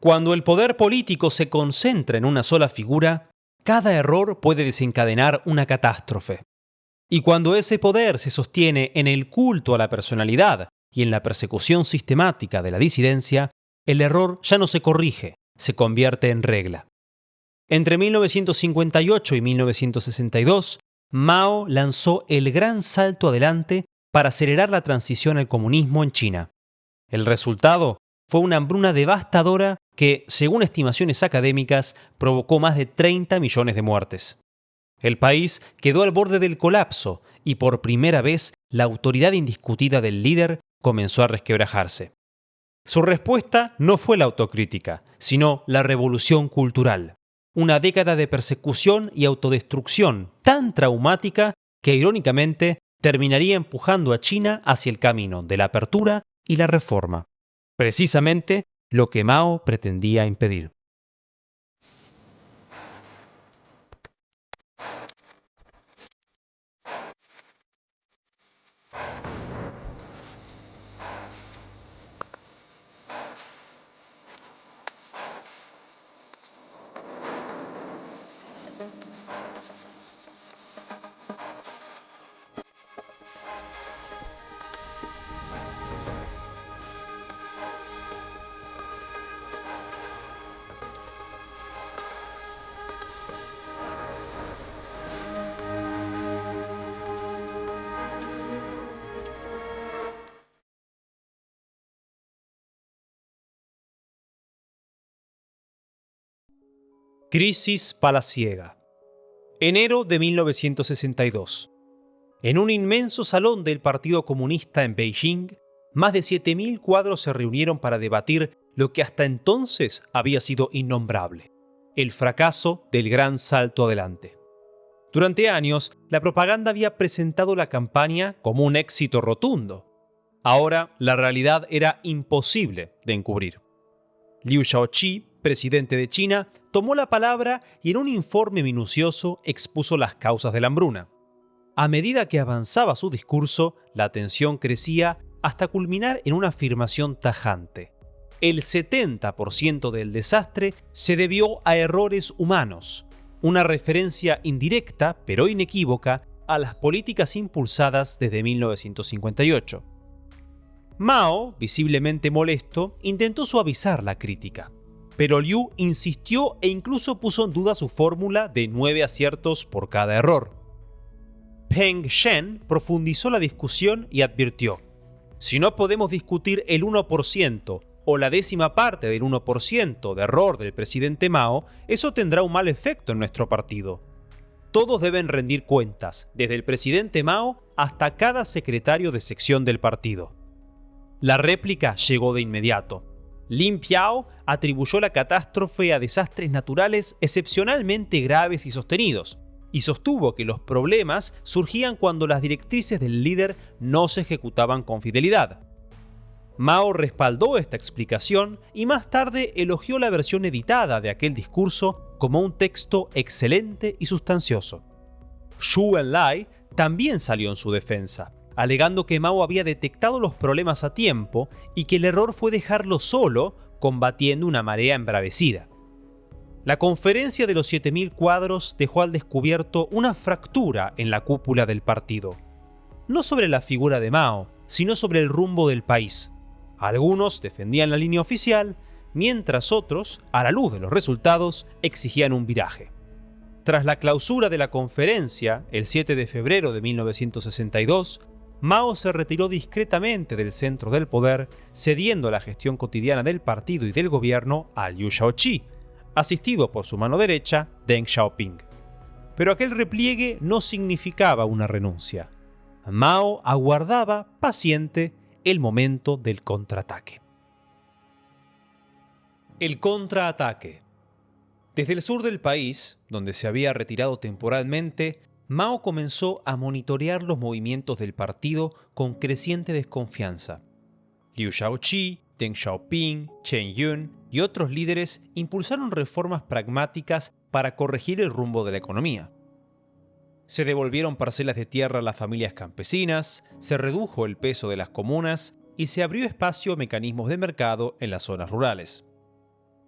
Cuando el poder político se concentra en una sola figura, cada error puede desencadenar una catástrofe. Y cuando ese poder se sostiene en el culto a la personalidad y en la persecución sistemática de la disidencia, el error ya no se corrige, se convierte en regla. Entre 1958 y 1962, Mao lanzó el gran salto adelante para acelerar la transición al comunismo en China. El resultado fue una hambruna devastadora que, según estimaciones académicas, provocó más de 30 millones de muertes. El país quedó al borde del colapso y por primera vez la autoridad indiscutida del líder comenzó a resquebrajarse. Su respuesta no fue la autocrítica, sino la revolución cultural. Una década de persecución y autodestrucción tan traumática que, irónicamente, terminaría empujando a China hacia el camino de la apertura y la reforma. Precisamente lo que Mao pretendía impedir. Crisis palaciega. Enero de 1962. En un inmenso salón del Partido Comunista en Beijing, más de 7.000 cuadros se reunieron para debatir lo que hasta entonces había sido innombrable: el fracaso del gran salto adelante. Durante años, la propaganda había presentado la campaña como un éxito rotundo. Ahora, la realidad era imposible de encubrir. Liu Shaoqi, presidente de China, tomó la palabra y en un informe minucioso expuso las causas de la hambruna. A medida que avanzaba su discurso, la tensión crecía hasta culminar en una afirmación tajante: el 70% del desastre se debió a errores humanos, una referencia indirecta, pero inequívoca, a las políticas impulsadas desde 1958. Mao, visiblemente molesto, intentó suavizar la crítica, pero Liu insistió e incluso puso en duda su fórmula de 9 aciertos por cada error. Peng Shen profundizó la discusión y advirtió: si no podemos discutir el 1% o la décima parte del 1% de error del presidente Mao, eso tendrá un mal efecto en nuestro partido. Todos deben rendir cuentas, desde el presidente Mao hasta cada secretario de sección del partido. La réplica llegó de inmediato. Lin Piao atribuyó la catástrofe a desastres naturales excepcionalmente graves y sostenidos, y sostuvo que los problemas surgían cuando las directrices del líder no se ejecutaban con fidelidad. Mao respaldó esta explicación y más tarde elogió la versión editada de aquel discurso como un texto excelente y sustancioso. Zhou Enlai también salió en su defensa, alegando que Mao había detectado los problemas a tiempo y que el error fue dejarlo solo, combatiendo una marea embravecida. La conferencia de los 7.000 cuadros dejó al descubierto una fractura en la cúpula del partido. No sobre la figura de Mao, sino sobre el rumbo del país. Algunos defendían la línea oficial, mientras otros, a la luz de los resultados, exigían un viraje. Tras la clausura de la conferencia, el 7 de febrero de 1962, Mao se retiró discretamente del centro del poder, cediendo la gestión cotidiana del partido y del gobierno a Liu Shaoqi, asistido por su mano derecha, Deng Xiaoping. Pero aquel repliegue no significaba una renuncia. Mao aguardaba, paciente, el momento del contraataque. El contraataque. Desde el sur del país, donde se había retirado temporalmente, Mao comenzó a monitorear los movimientos del partido con creciente desconfianza. Liu Shaoqi, Deng Xiaoping, Chen Yun y otros líderes impulsaron reformas pragmáticas para corregir el rumbo de la economía. Se devolvieron parcelas de tierra a las familias campesinas, se redujo el peso de las comunas y se abrió espacio a mecanismos de mercado en las zonas rurales.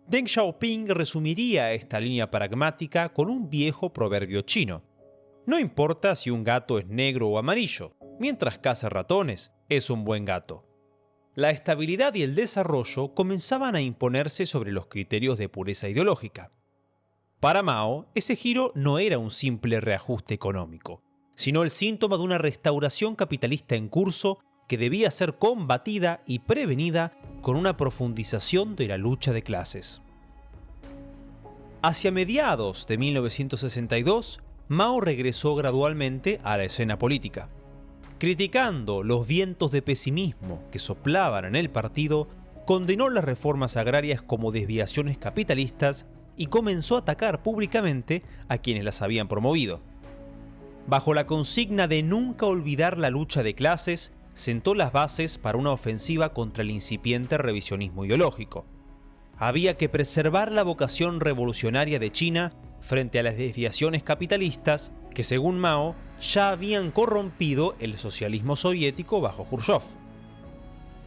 Deng Xiaoping resumiría esta línea pragmática con un viejo proverbio chino: no importa si un gato es negro o amarillo, mientras caza ratones, es un buen gato. La estabilidad y el desarrollo comenzaban a imponerse sobre los criterios de pureza ideológica. Para Mao, ese giro no era un simple reajuste económico, sino el síntoma de una restauración capitalista en curso que debía ser combatida y prevenida con una profundización de la lucha de clases. Hacia mediados de 1962, Mao regresó gradualmente a la escena política. Criticando los vientos de pesimismo que soplaban en el partido, condenó las reformas agrarias como desviaciones capitalistas y comenzó a atacar públicamente a quienes las habían promovido. Bajo la consigna de nunca olvidar la lucha de clases, sentó las bases para una ofensiva contra el incipiente revisionismo ideológico. Había que preservar la vocación revolucionaria de China frente a las desviaciones capitalistas que, según Mao, ya habían corrompido el socialismo soviético bajo Jrushchov.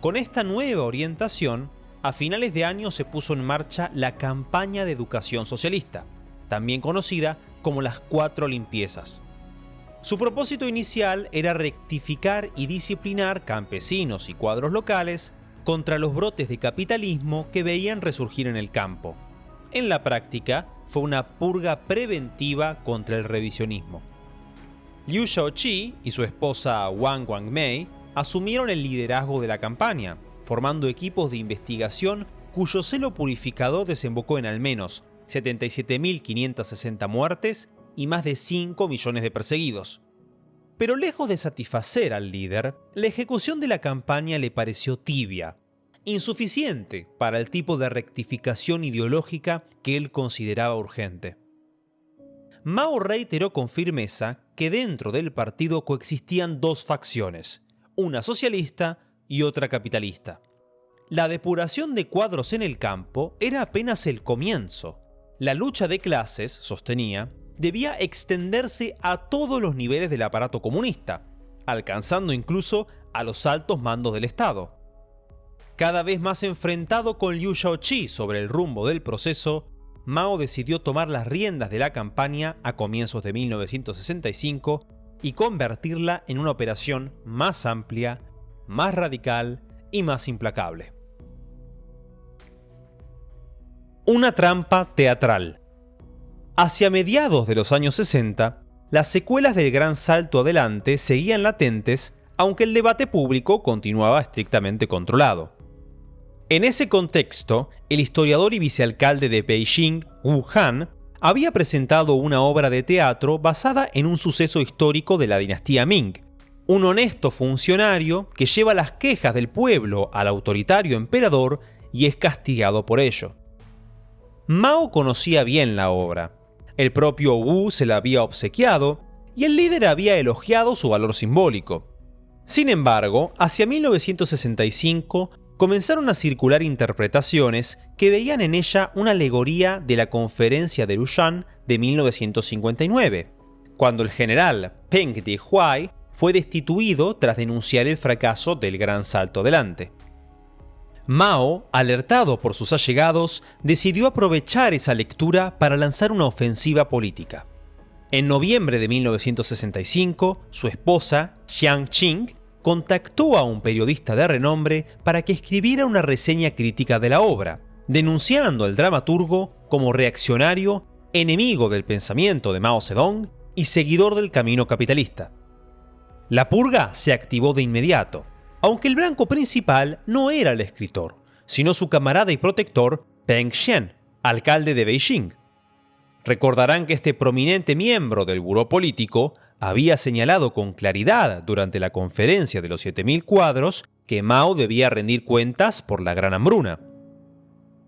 Con esta nueva orientación, a finales de año se puso en marcha la Campaña de Educación Socialista, también conocida como las 4 limpiezas. Su propósito inicial era rectificar y disciplinar campesinos y cuadros locales contra los brotes de capitalismo que veían resurgir en el campo. En la práctica, fue una purga preventiva contra el revisionismo. Liu Shaoqi y su esposa Wang Wangmei asumieron el liderazgo de la campaña, formando equipos de investigación cuyo celo purificador desembocó en al menos 77.560 muertes y más de 5 millones de perseguidos. Pero lejos de satisfacer al líder, la ejecución de la campaña le pareció tibia, insuficiente para el tipo de rectificación ideológica que él consideraba urgente. Mao reiteró con firmeza que dentro del partido coexistían 2 facciones, una socialista y otra capitalista. La depuración de cuadros en el campo era apenas el comienzo. La lucha de clases, sostenía, debía extenderse a todos los niveles del aparato comunista, alcanzando incluso a los altos mandos del Estado. Cada vez más enfrentado con Liu Shaoqi sobre el rumbo del proceso, Mao decidió tomar las riendas de la campaña a comienzos de 1965 y convertirla en una operación más amplia, más radical y más implacable. Una trampa teatral. Hacia mediados de los años 60, las secuelas del Gran Salto Adelante seguían latentes, aunque el debate público continuaba estrictamente controlado. En ese contexto, el historiador y vicealcalde de Beijing, Wu Han, había presentado una obra de teatro basada en un suceso histórico de la dinastía Ming, un honesto funcionario que lleva las quejas del pueblo al autoritario emperador y es castigado por ello. Mao conocía bien la obra. El propio Wu se la había obsequiado y el líder había elogiado su valor simbólico. Sin embargo, hacia 1965 comenzaron a circular interpretaciones que veían en ella una alegoría de la conferencia de Lushan de 1959, cuando el general Peng Dehuai fue destituido tras denunciar el fracaso del Gran Salto Adelante. Mao, alertado por sus allegados, decidió aprovechar esa lectura para lanzar una ofensiva política. En noviembre de 1965, su esposa, Jiang Qing, contactó a un periodista de renombre para que escribiera una reseña crítica de la obra, denunciando al dramaturgo como reaccionario, enemigo del pensamiento de Mao Zedong y seguidor del camino capitalista. La purga se activó de inmediato, aunque el blanco principal no era el escritor, sino su camarada y protector Peng Xian, alcalde de Beijing. Recordarán que este prominente miembro del buró político había señalado con claridad durante la conferencia de los 7.000 cuadros que Mao debía rendir cuentas por la Gran Hambruna.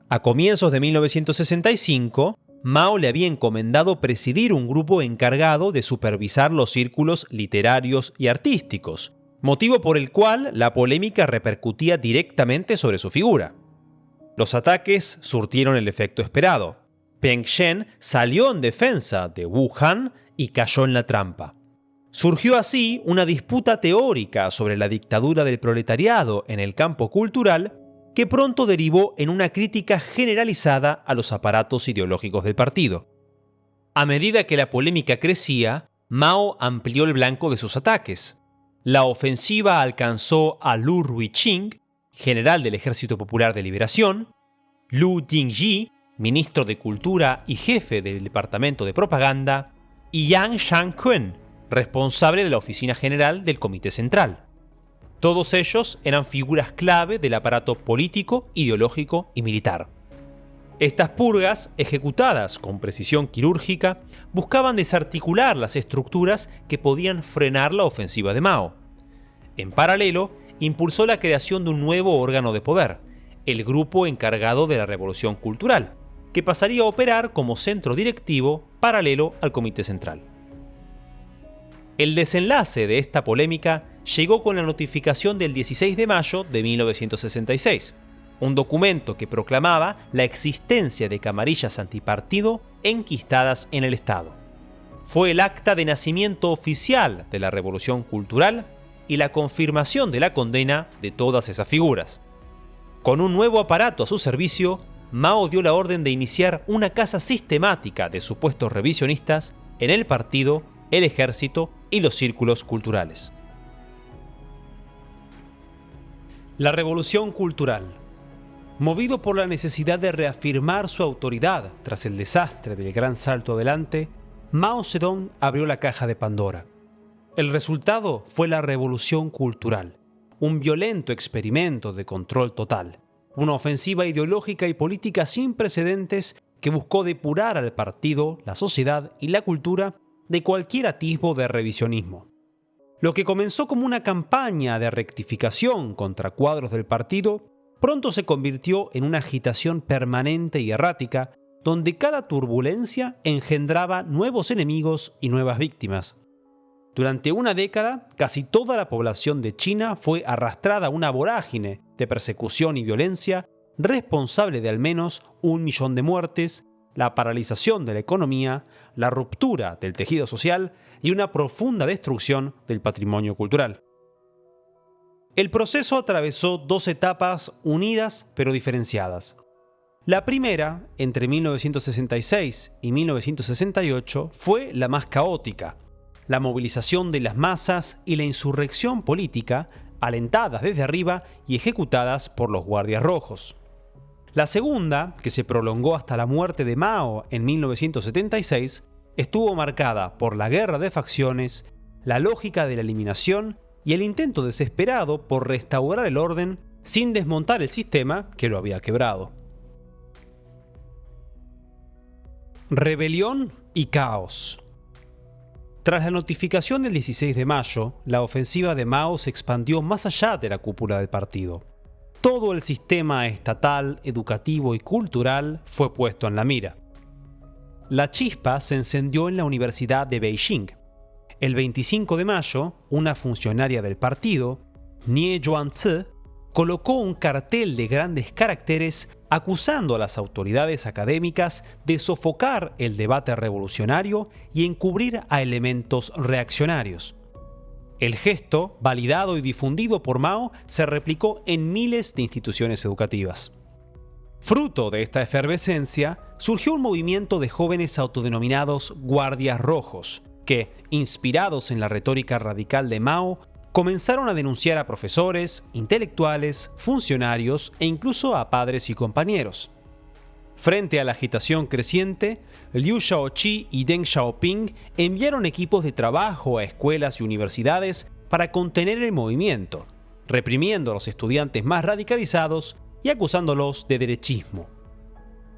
A comienzos de 1965, Mao le había encomendado presidir un grupo encargado de supervisar los círculos literarios y artísticos, motivo por el cual la polémica repercutía directamente sobre su figura. Los ataques surtieron el efecto esperado. Peng Xian salió en defensa de Wu Han y cayó en la trampa. Surgió así una disputa teórica sobre la dictadura del proletariado en el campo cultural que pronto derivó en una crítica generalizada a los aparatos ideológicos del partido. A medida que la polémica crecía, Mao amplió el blanco de sus ataques. La ofensiva alcanzó a Lu Ruiqing, general del Ejército Popular de Liberación, Lu Jingyi, ministro de Cultura y jefe del Departamento de Propaganda, y Yang Shangqun, responsable de la Oficina General del Comité Central. Todos ellos eran figuras clave del aparato político, ideológico y militar. Estas purgas, ejecutadas con precisión quirúrgica, buscaban desarticular las estructuras que podían frenar la ofensiva de Mao. En paralelo, impulsó la creación de un nuevo órgano de poder, el grupo encargado de la Revolución Cultural, que pasaría a operar como centro directivo paralelo al Comité Central. El desenlace de esta polémica llegó con la notificación del 16 de mayo de 1966, un documento que proclamaba la existencia de camarillas antipartido enquistadas en el Estado. Fue el acta de nacimiento oficial de la Revolución Cultural y la confirmación de la condena de todas esas figuras. Con un nuevo aparato a su servicio, Mao dio la orden de iniciar una caza sistemática de supuestos revisionistas en el partido, el ejército y los círculos culturales. La Revolución Cultural. Movido por la necesidad de reafirmar su autoridad tras el desastre del Gran Salto Adelante, Mao Zedong abrió la caja de Pandora. El resultado fue la Revolución Cultural, un violento experimento de control total, una ofensiva ideológica y política sin precedentes que buscó depurar al partido, la sociedad y la cultura de cualquier atisbo de revisionismo. Lo que comenzó como una campaña de rectificación contra cuadros del partido, pronto se convirtió en una agitación permanente y errática, donde cada turbulencia engendraba nuevos enemigos y nuevas víctimas. Durante una década, casi toda la población de China fue arrastrada a una vorágine de persecución y violencia, responsable de al menos 1 millón de muertes, la paralización de la economía, la ruptura del tejido social y una profunda destrucción del patrimonio cultural. El proceso atravesó 2 etapas unidas pero diferenciadas. La primera, entre 1966 y 1968, fue la más caótica. La movilización de las masas y la insurrección política, alentadas desde arriba y ejecutadas por los guardias rojos. La segunda, que se prolongó hasta la muerte de Mao en 1976, estuvo marcada por la guerra de facciones, la lógica de la eliminación y el intento desesperado por restaurar el orden sin desmontar el sistema que lo había quebrado. Rebelión y caos. Tras la notificación del 16 de mayo, la ofensiva de Mao se expandió más allá de la cúpula del partido. Todo el sistema estatal, educativo y cultural fue puesto en la mira. La chispa se encendió en la Universidad de Beijing. El 25 de mayo, una funcionaria del partido, Nie Zhuangzi, colocó un cartel de grandes caracteres acusando a las autoridades académicas de sofocar el debate revolucionario y encubrir a elementos reaccionarios. El gesto, validado y difundido por Mao, se replicó en miles de instituciones educativas. Fruto de esta efervescencia, surgió un movimiento de jóvenes autodenominados guardias rojos, que, inspirados en la retórica radical de Mao, comenzaron a denunciar a profesores, intelectuales, funcionarios e incluso a padres y compañeros. Frente a la agitación creciente, Liu Shaoqi y Deng Xiaoping enviaron equipos de trabajo a escuelas y universidades para contener el movimiento, reprimiendo a los estudiantes más radicalizados y acusándolos de derechismo.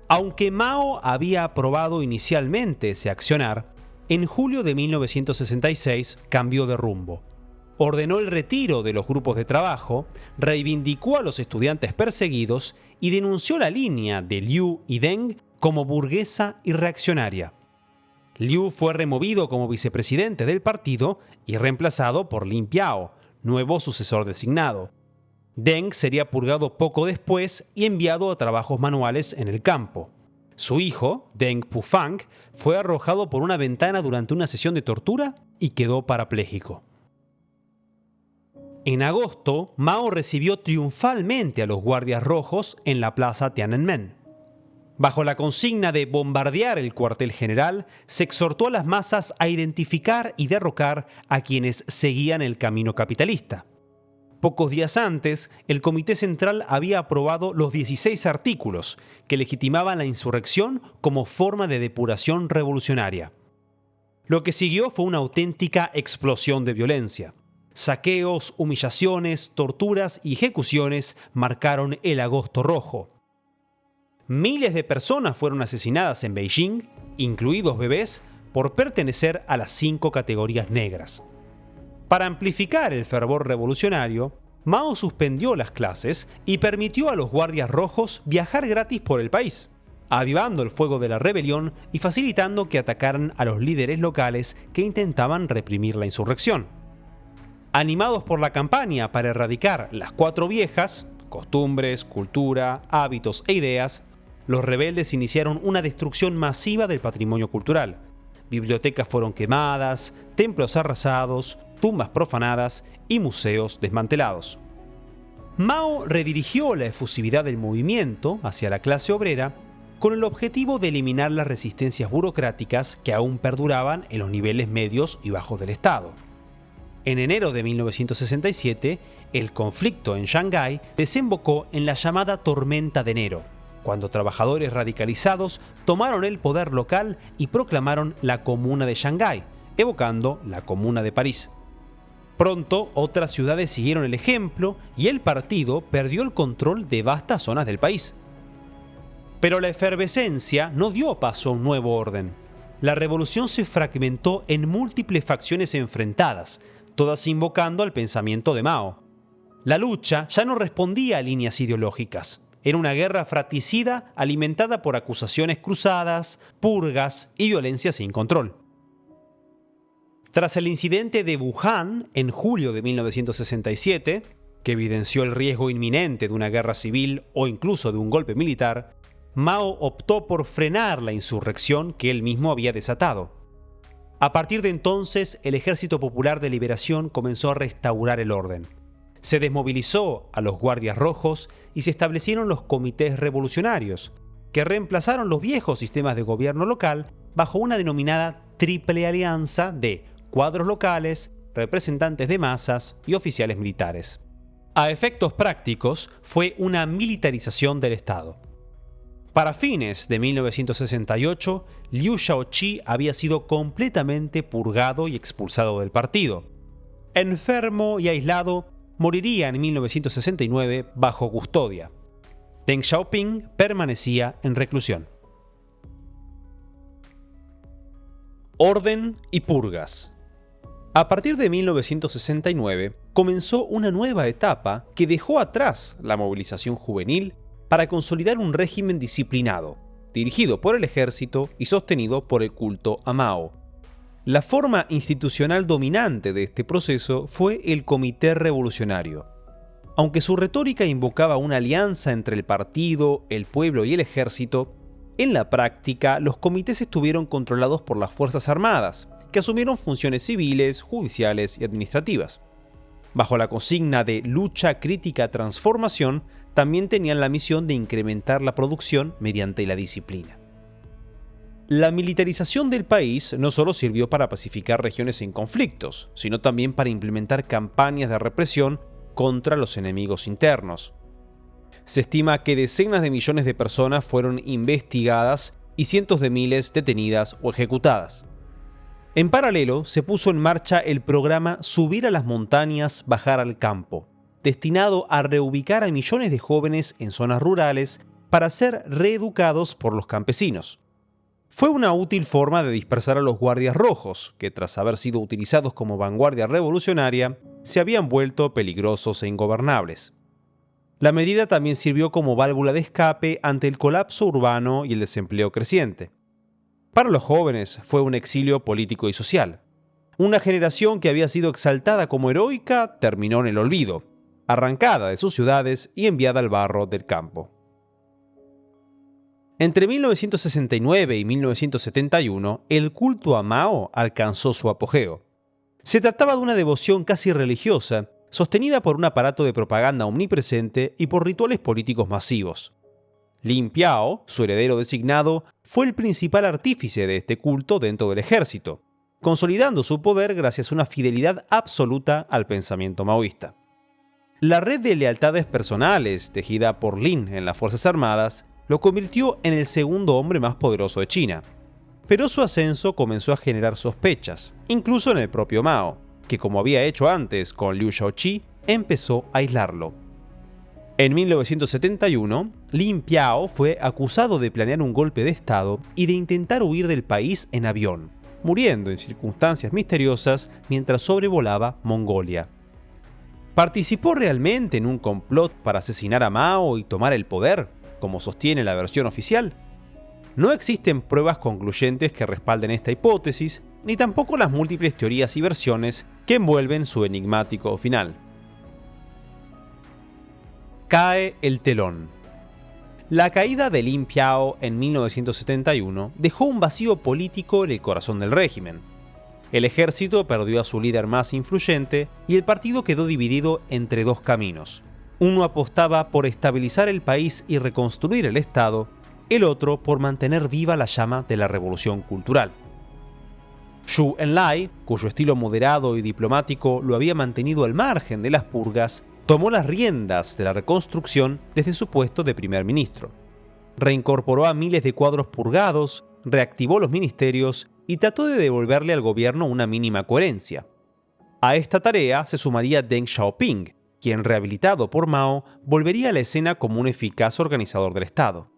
Aunque Mao había aprobado inicialmente ese accionar, en julio de 1966 cambió de rumbo. Ordenó el retiro de los grupos de trabajo, reivindicó a los estudiantes perseguidos y denunció la línea de Liu y Deng como burguesa y reaccionaria. Liu fue removido como vicepresidente del partido y reemplazado por Lin Piao, nuevo sucesor designado. Deng sería purgado poco después y enviado a trabajos manuales en el campo. Su hijo, Deng Pufang, fue arrojado por una ventana durante una sesión de tortura y quedó parapléjico. En agosto, Mao recibió triunfalmente a los guardias rojos en la plaza Tiananmen. Bajo la consigna de bombardear el cuartel general, se exhortó a las masas a identificar y derrocar a quienes seguían el camino capitalista. Pocos días antes, el Comité Central había aprobado los 16 artículos que legitimaban la insurrección como forma de depuración revolucionaria. Lo que siguió fue una auténtica explosión de violencia. Saqueos, humillaciones, torturas y ejecuciones marcaron el Agosto Rojo. Miles de personas fueron asesinadas en Beijing, incluidos bebés, por pertenecer a las 5 categorías negras. Para amplificar el fervor revolucionario, Mao suspendió las clases y permitió a los guardias rojos viajar gratis por el país, avivando el fuego de la rebelión y facilitando que atacaran a los líderes locales que intentaban reprimir la insurrección. Animados por la campaña para erradicar las 4 viejas, costumbres, cultura, hábitos e ideas, los rebeldes iniciaron una destrucción masiva del patrimonio cultural. Bibliotecas fueron quemadas, templos arrasados, tumbas profanadas y museos desmantelados. Mao redirigió la efusividad del movimiento hacia la clase obrera con el objetivo de eliminar las resistencias burocráticas que aún perduraban en los niveles medios y bajos del Estado. En enero de 1967, el conflicto en Shanghái desembocó en la llamada Tormenta de Enero, cuando trabajadores radicalizados tomaron el poder local y proclamaron la Comuna de Shanghái, evocando la Comuna de París. Pronto, otras ciudades siguieron el ejemplo y el partido perdió el control de vastas zonas del país. Pero la efervescencia no dio paso a un nuevo orden. La revolución se fragmentó en múltiples facciones enfrentadas, todas invocando al pensamiento de Mao. La lucha ya no respondía a líneas ideológicas. Era una guerra fratricida alimentada por acusaciones cruzadas, purgas y violencia sin control. Tras el incidente de Wuhan en julio de 1967, que evidenció el riesgo inminente de una guerra civil o incluso de un golpe militar, Mao optó por frenar la insurrección que él mismo había desatado. A partir de entonces, el Ejército Popular de Liberación comenzó a restaurar el orden. Se desmovilizó a los guardias rojos y se establecieron los comités revolucionarios, que reemplazaron los viejos sistemas de gobierno local bajo una denominada triple alianza de cuadros locales, representantes de masas y oficiales militares. A efectos prácticos, fue una militarización del Estado. Para fines de 1968, Liu Shaoqi había sido completamente purgado y expulsado del partido. Enfermo y aislado, moriría en 1969 bajo custodia. Deng Xiaoping permanecía en reclusión. Orden y purgas. A partir de 1969, comenzó una nueva etapa que dejó atrás la movilización juvenil para consolidar un régimen disciplinado, dirigido por el ejército y sostenido por el culto a Mao. La forma institucional dominante de este proceso fue el Comité Revolucionario. Aunque su retórica invocaba una alianza entre el partido, el pueblo y el ejército, en la práctica los comités estuvieron controlados por las Fuerzas Armadas, que asumieron funciones civiles, judiciales y administrativas. Bajo la consigna de lucha crítica transformación, también tenían la misión de incrementar la producción mediante la disciplina. La militarización del país no solo sirvió para pacificar regiones en conflictos, sino también para implementar campañas de represión contra los enemigos internos. Se estima que decenas de millones de personas fueron investigadas y cientos de miles detenidas o ejecutadas. En paralelo, se puso en marcha el programa Subir a las montañas, bajar al campo, destinado a reubicar a millones de jóvenes en zonas rurales para ser reeducados por los campesinos. Fue una útil forma de dispersar a los guardias rojos, que tras haber sido utilizados como vanguardia revolucionaria, se habían vuelto peligrosos e ingobernables. La medida también sirvió como válvula de escape ante el colapso urbano y el desempleo creciente. Para los jóvenes fue un exilio político y social. Una generación que había sido exaltada como heroica terminó en el olvido, arrancada de sus ciudades y enviada al barro del campo. Entre 1969 y 1971, el culto a Mao alcanzó su apogeo. Se trataba de una devoción casi religiosa sostenida por un aparato de propaganda omnipresente y por rituales políticos masivos. Lin Piao, su heredero designado, fue el principal artífice de este culto dentro del ejército, consolidando su poder gracias a una fidelidad absoluta al pensamiento maoísta. La red de lealtades personales tejida por Lin en las Fuerzas Armadas lo convirtió en el segundo hombre más poderoso de China. Pero su ascenso comenzó a generar sospechas, incluso en el propio Mao, que como había hecho antes con Liu Shaoqi, empezó a aislarlo. En 1971, Lin Piao fue acusado de planear un golpe de Estado y de intentar huir del país en avión, muriendo en circunstancias misteriosas mientras sobrevolaba Mongolia. ¿Participó realmente en un complot para asesinar a Mao y tomar el poder, como sostiene la versión oficial? No existen pruebas concluyentes que respalden esta hipótesis, ni tampoco las múltiples teorías y versiones que envuelven su enigmático final. Cae el telón. La caída de Lin Piao en 1971 dejó un vacío político en el corazón del régimen. El ejército perdió a su líder más influyente y el partido quedó dividido entre dos caminos. Uno apostaba por estabilizar el país y reconstruir el Estado, el otro por mantener viva la llama de la revolución cultural. Zhou Enlai, cuyo estilo moderado y diplomático lo había mantenido al margen de las purgas, tomó las riendas de la reconstrucción desde su puesto de primer ministro. Reincorporó a miles de cuadros purgados, reactivó los ministerios y trató de devolverle al gobierno una mínima coherencia. A esta tarea se sumaría Deng Xiaoping, quien, rehabilitado por Mao, volvería a la escena como un eficaz organizador del Estado.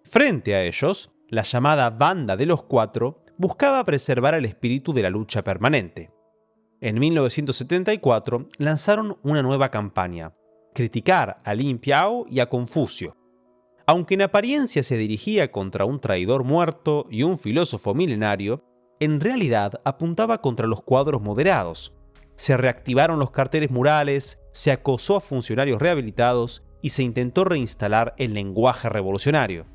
Frente a ellos, la llamada Banda de los Cuatro buscaba preservar el espíritu de la lucha permanente. En 1974 lanzaron una nueva campaña: criticar a Lin Piao y a Confucio. Aunque en apariencia se dirigía contra un traidor muerto y un filósofo milenario, en realidad apuntaba contra los cuadros moderados. Se reactivaron los carteles murales, se acosó a funcionarios rehabilitados y se intentó reinstalar el lenguaje revolucionario.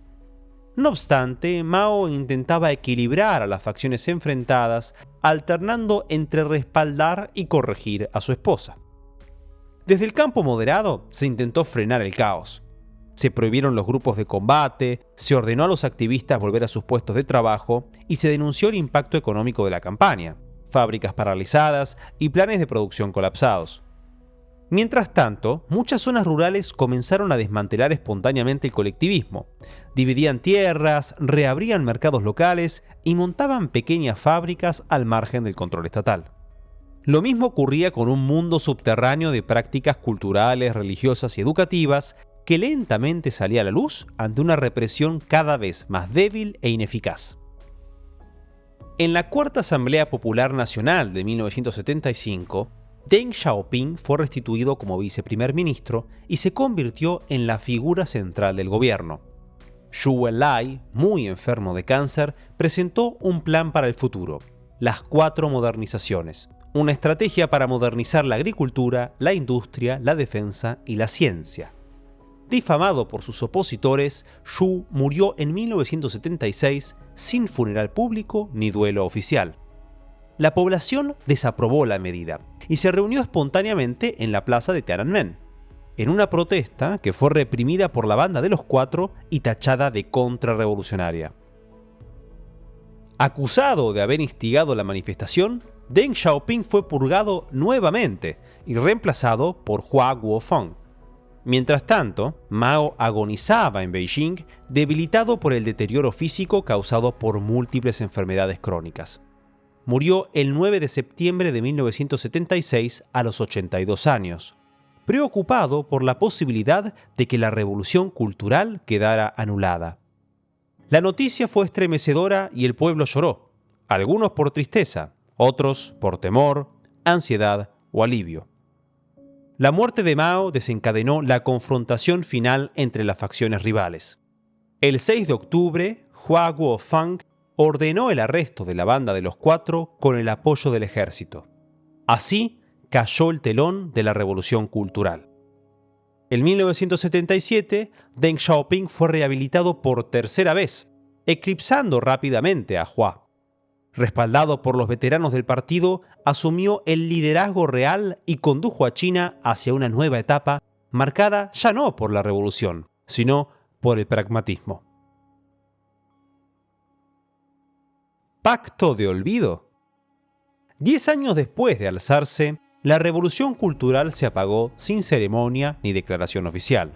No obstante, Mao intentaba equilibrar a las facciones enfrentadas, alternando entre respaldar y corregir a su esposa. Desde el campo moderado se intentó frenar el caos. Se prohibieron los grupos de combate, se ordenó a los activistas volver a sus puestos de trabajo y se denunció el impacto económico de la campaña, fábricas paralizadas y planes de producción colapsados. Mientras tanto, muchas zonas rurales comenzaron a desmantelar espontáneamente el colectivismo. Dividían tierras, reabrían mercados locales y montaban pequeñas fábricas al margen del control estatal. Lo mismo ocurría con un mundo subterráneo de prácticas culturales, religiosas y educativas que lentamente salía a la luz ante una represión cada vez más débil e ineficaz. En la Cuarta Asamblea Popular Nacional de 1975, Deng Xiaoping fue restituido como viceprimer ministro y se convirtió en la figura central del gobierno. Zhou Enlai, muy enfermo de cáncer, presentó un plan para el futuro: las 4 modernizaciones, una estrategia para modernizar la agricultura, la industria, la defensa y la ciencia. Difamado por sus opositores, Zhou murió en 1976 sin funeral público ni duelo oficial. La población desaprobó la medida y se reunió espontáneamente en la plaza de Tiananmen, en una protesta que fue reprimida por la Banda de los Cuatro y tachada de contrarrevolucionaria. Acusado de haber instigado la manifestación, Deng Xiaoping fue purgado nuevamente y reemplazado por Hua Guofeng. Mientras tanto, Mao agonizaba en Beijing, debilitado por el deterioro físico causado por múltiples enfermedades crónicas. Murió el 9 de septiembre de 1976 a los 82 años, preocupado por la posibilidad de que la revolución cultural quedara anulada. La noticia fue estremecedora y el pueblo lloró, algunos por tristeza, otros por temor, ansiedad o alivio. La muerte de Mao desencadenó la confrontación final entre las facciones rivales. El 6 de octubre, Hua Guofeng ordenó el arresto de la Banda de los Cuatro con el apoyo del ejército. Así cayó el telón de la revolución cultural. En 1977, Deng Xiaoping fue rehabilitado por tercera vez, eclipsando rápidamente a Hua. Respaldado por los veteranos del partido, asumió el liderazgo real y condujo a China hacia una nueva etapa marcada ya no por la revolución, sino por el pragmatismo. Pacto de olvido. 10 años después de alzarse, la revolución cultural se apagó sin ceremonia ni declaración oficial.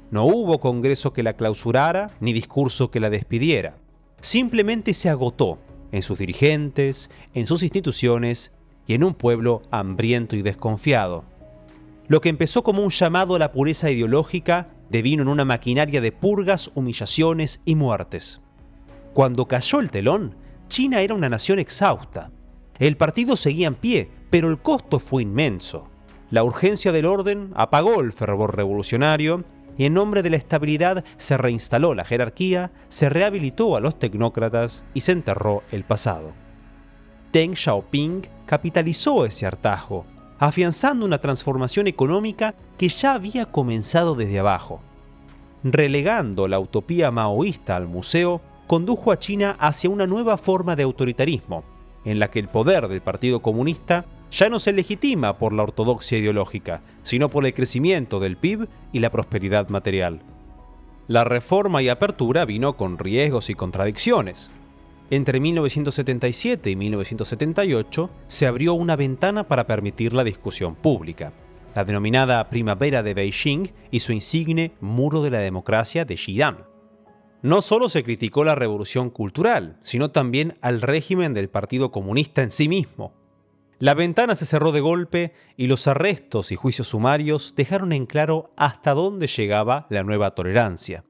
No hubo congreso que la clausurara ni discurso que la despidiera. Simplemente se agotó en sus dirigentes, en sus instituciones y en un pueblo hambriento y desconfiado. Lo que empezó como un llamado a la pureza ideológica devino en una maquinaria de purgas, humillaciones y muertes. Cuando cayó el telón, China era una nación exhausta. El partido seguía en pie, pero el costo fue inmenso. La urgencia del orden apagó el fervor revolucionario y en nombre de la estabilidad se reinstaló la jerarquía, se rehabilitó a los tecnócratas y se enterró el pasado. Deng Xiaoping capitalizó ese hartazgo, afianzando una transformación económica que ya había comenzado desde abajo. Relegando la utopía maoísta al museo, condujo a China hacia una nueva forma de autoritarismo, en la que el poder del Partido Comunista ya no se legitima por la ortodoxia ideológica, sino por el crecimiento del PIB y la prosperidad material. La reforma y apertura vino con riesgos y contradicciones. Entre 1977 y 1978 se abrió una ventana para permitir la discusión pública, la denominada Primavera de Beijing y su insigne Muro de la Democracia de Xi'an. No solo se criticó la revolución cultural, sino también al régimen del Partido Comunista en sí mismo. La ventana se cerró de golpe y los arrestos y juicios sumarios dejaron en claro hasta dónde llegaba la nueva tolerancia.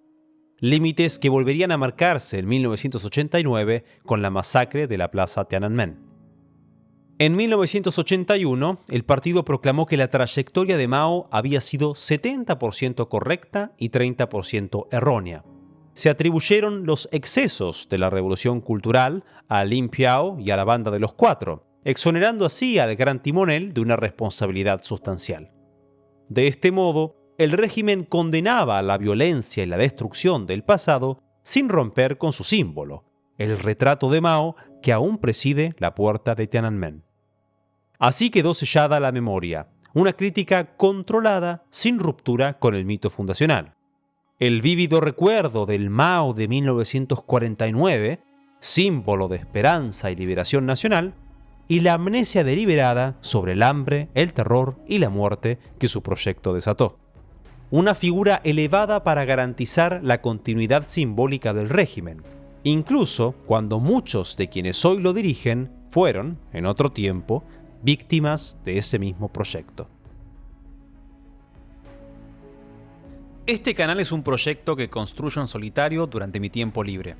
Límites que volverían a marcarse en 1989 con la masacre de la Plaza Tiananmen. En 1981, el partido proclamó que la trayectoria de Mao había sido 70% correcta y 30% errónea. Se atribuyeron los excesos de la revolución cultural a Lin Piao y a la Banda de los Cuatro, exonerando así al gran timonel de una responsabilidad sustancial. De este modo, el régimen condenaba la violencia y la destrucción del pasado sin romper con su símbolo, el retrato de Mao que aún preside la puerta de Tiananmen. Así quedó sellada la memoria, una crítica controlada sin ruptura con el mito fundacional. El vívido recuerdo del Mao de 1949, símbolo de esperanza y liberación nacional, y la amnesia deliberada sobre el hambre, el terror y la muerte que su proyecto desató. Una figura elevada para garantizar la continuidad simbólica del régimen, incluso cuando muchos de quienes hoy lo dirigen fueron, en otro tiempo, víctimas de ese mismo proyecto. Este canal es un proyecto que construyo en solitario durante mi tiempo libre.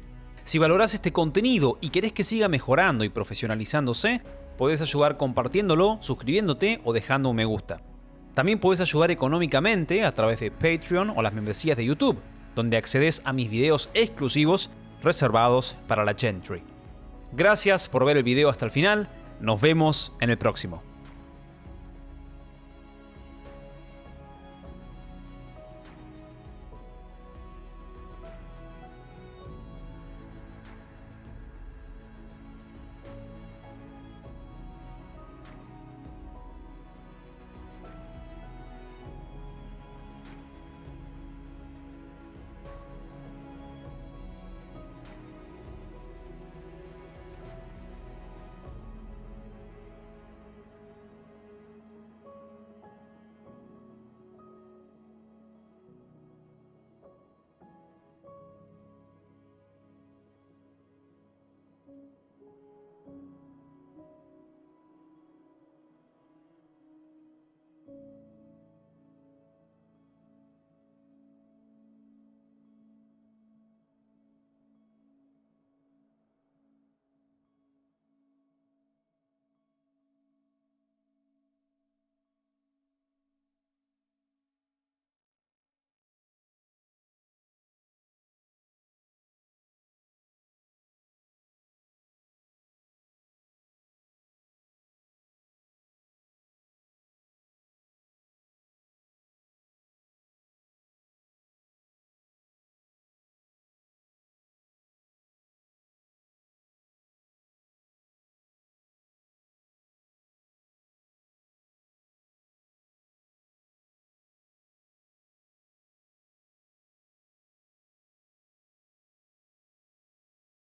Si valorás este contenido y querés que siga mejorando y profesionalizándose, podés ayudar compartiéndolo, suscribiéndote o dejando un me gusta. También podés ayudar económicamente a través de Patreon o las membresías de YouTube, donde accedes a mis videos exclusivos reservados para la Gentry. Gracias por ver el video hasta el final, nos vemos en el próximo.